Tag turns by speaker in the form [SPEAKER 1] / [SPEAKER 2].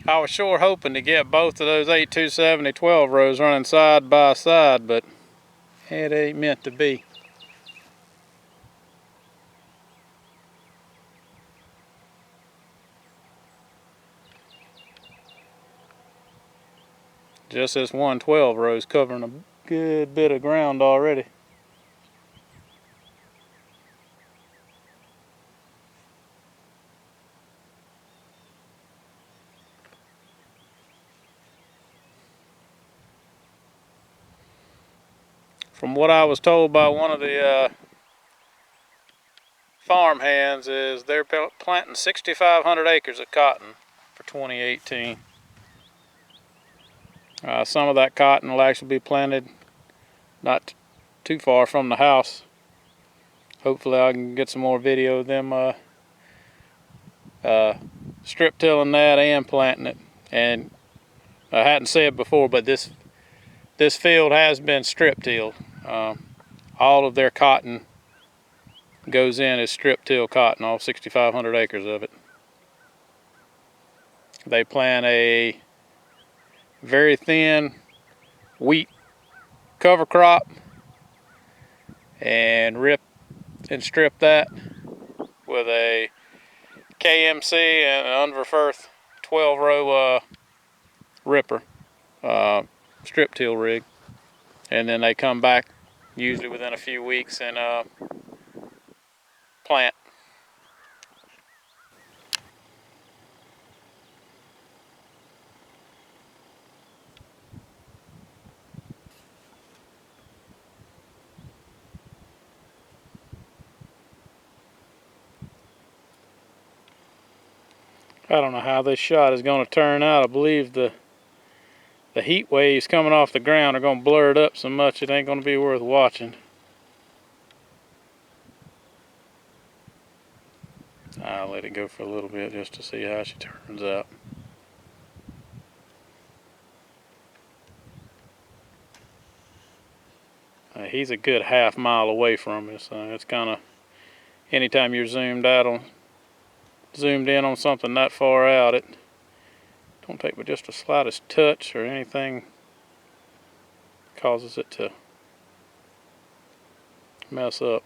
[SPEAKER 1] I was sure hoping to get both of those 8270 12 rows running side by side, but it ain't meant to be. Just this one 12 rows covering a good bit of ground already. From what I was told by one of the farm hands, is they're planting 6,500 acres of cotton for 2018. Some of that cotton will actually be planted not too far from the house. Hopefully I can get some more video of them strip tilling that and planting it. And I hadn't said before, but this field has been strip tilled. All of their cotton goes in as strip till cotton, all 6,500 acres of it. They plant a very thin wheat cover crop and rip and strip that with a KMC and an Unverferth 12 row ripper strip till rig, and then they come back usually within a few weeks and plant. I don't know how this shot is going to turn out. I believe the heat waves coming off the ground are going to blur it up so much it ain't going to be worth watching. I'll let it go for a little bit just to see how she turns out. He's a good half-mile away from me, so it's kind of, anytime you're zoomed in on something that far out, it don't take but just the slightest touch or anything causes it to mess up.